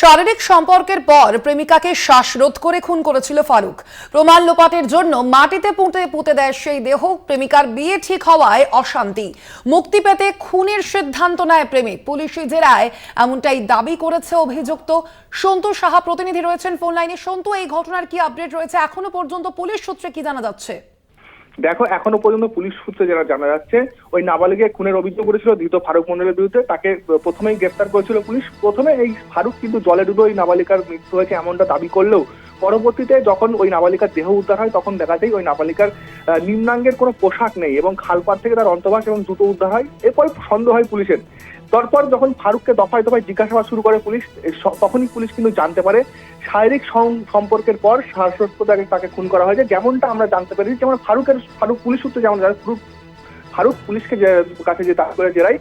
শারীরিক সম্পর্কের পর প্রেমিকাকে শ্বাসরোধ করে খুন করেছিল ফারুক। প্রমাণ লোপাটের জন্য মাটিতে পুঁতে দেয় সেই দেহ। প্রেমিকার বিয়ে ঠিক হওয়ায় অশান্তি, মুক্তি পেতে খুনের সিদ্ধান্ত নেয় প্রেমিক। পুলিশি জেরায় এমনটাই দাবি করেছে অভিযুক্ত। সন্তু সাহা প্রতিনিধি রয়েছেন ফোন লাইনে। সন্তু, এই ঘটনার কি আপডেট রয়েছে? এখনো পর্যন্ত পুলিশ সূত্রে কি জানা যাচ্ছে? দেখো, এখনো পর্যন্ত পুলিশ সূত্রে যারা জানা যাচ্ছে, ওই নাবালিকে খুনের অভিযোগ করেছিল ধৃত ফারুক মন্ডলের বিরুদ্ধে। তাকে প্রথমেই গ্রেফতার করেছিল পুলিশ। প্রথমে এই ফারুক কিন্তু জলে ডুবে ওই নাবালিকার মৃত্যু হয়েছে এমনটা দাবি করলেও পরবর্তীতে যখন ওই নাবালিকার দেহ উদ্ধার হয় তখন দেখা যায় ওই নাবালিকার নিম্নাঙ্গের কোনো পোশাক নেই এবং খালপাড় থেকে তার অন্তর্বাস এবং জুতো উদ্ধার হয়। এরপরে সন্দেহ হয় পুলিশের। তারপর যখন ফারুককে দফায় দফায় জিজ্ঞাসাবাদ শুরু করে পুলিশ, তখনই পুলিশ কিন্তু জানতে পারে শারীরিক সম্পর্কের পর শ্বাসরোধ তাকে খুন করা হয়েছে। যেমনটা আমরা জানতে পারি, যেমন ফারুক পুলিশ সূত্রে যেমন ফারুক পুলিশকে কাছে যে দাবি করে জেরাই,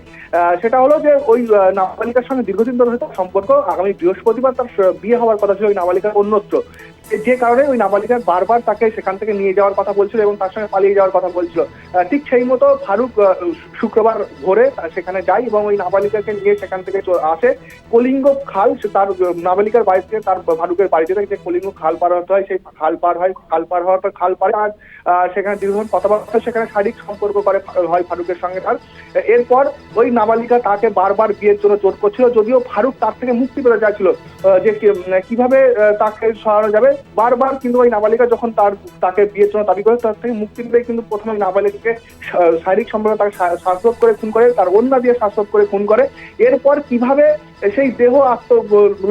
সেটা হলো যে ওই নাবালিকার সঙ্গে দীর্ঘদিন ধরে হয়তো সম্পর্ক। আগামী বৃহস্পতিবার তার বিয়ে হওয়ার কথা ছিল ওই নাবালিকার অন্যত্র, যে কারণে ওই নাবালিকার বারবার তাকে সেখান থেকে নিয়ে যাওয়ার কথা বলছিল এবং তার সঙ্গে পালিয়ে যাওয়ার কথা বলছিল। ঠিক সেই মতো ফারুক শুক্রবার ভোরে সেখানে যায় এবং ওই নাবালিকাকে নিয়ে সেখান থেকে আসে কলিঙ্গ খাল। তার নাবালিকার বাড়ি থেকে তার ফারুকের বাড়িতে যে কলিঙ্গ খাল পার হতে হয়, সেই খাল পার হওয়ার পর খাল পারে আর সেখানে দীর্ঘক্ষণ কথাবার্তা, সেখানে শারীরিক সম্পর্ক করে হয় ফারুকের সঙ্গে তার। এরপর ওই নাবালিকা তাকে বারবার বিয়ের জন্য জোর করছিল, যদিও ফারুক তার থেকে মুক্তি পেতে চাইছিল যে কিভাবে তাকে সরানো যাবে। বারবার কিন্তু ওই নাবালিকা যখন তাকে বিয়ের জন্য দাবি করে, তার থেকে মুক্তি পেতে কিন্তু প্রথমে ওই নাবালিকাকে শারীরিক সম্পর্কে তাকে শ্বাসরোধ করে খুন করে, তার ওড়না দিয়ে শ্বাসরোধ করে খুন করে। এরপর কিভাবে সেই দেহ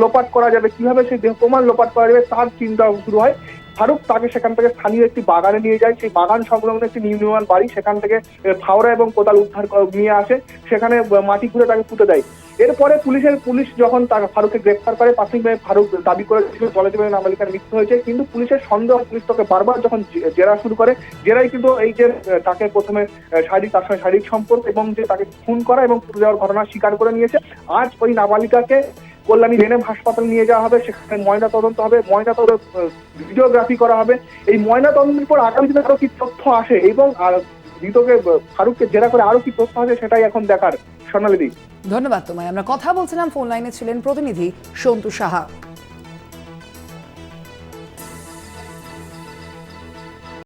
লোপাট করা যাবে, কিভাবে সেই দেহ প্রমাণ লোপাট করা যাবে তার চিন্তা শুরু হয়। ফারুক তাকে সেখান থেকে স্থানীয় একটি বাগানে নিয়ে যায়। সেই বাগান সংলগ্ন একটি নির্মীয়মান বাড়ি, সেখান থেকে ফাওড়া এবং কোদাল উদ্ধার নিয়ে আসে, সেখানে মাটি খুঁড়ে তাকে পুঁতে দেয়। এরপরে পুলিশ যখন ফারুককে গ্রেফতার করে, প্রাথমিকভাবে ফারুক দাবি করেছিল জলে ডুবে নাবালিকার মৃত্যু হয়েছে, কিন্তু পুলিশের সন্দেহ, পুলিশ তাকে বারবার যখন জেরা শুরু করে, জেরাই কিন্তু এই যে তাকে প্রথমে তার সঙ্গে শারীরিক সম্পর্ক এবং যে তাকে খুন করা এবং পুঁতে দেওয়ার ঘটনা স্বীকার করে নিয়েছে। আজ ওই নাবালিকাকে কল্যাণী জেনেভ হাসপাতালে নিয়ে যাওয়া হবে, সেখানে ময়না তদন্ত হবে, ভিডিওগ্রাফি করা হবে। এই ময়না তদন্তের পর আগামী দিনে আরো কি তথ্য আসে এবং ফারুককে জেরা করে আরো কি তথ্য আসে, সেটাই এখন দেখার। স্বর্ণালী, ধন্যবাদ তোমায়। আমরা কথা বলছিলাম, ফোন লাইনে ছিলেন প্রতিনিধি সন্তু সাহা।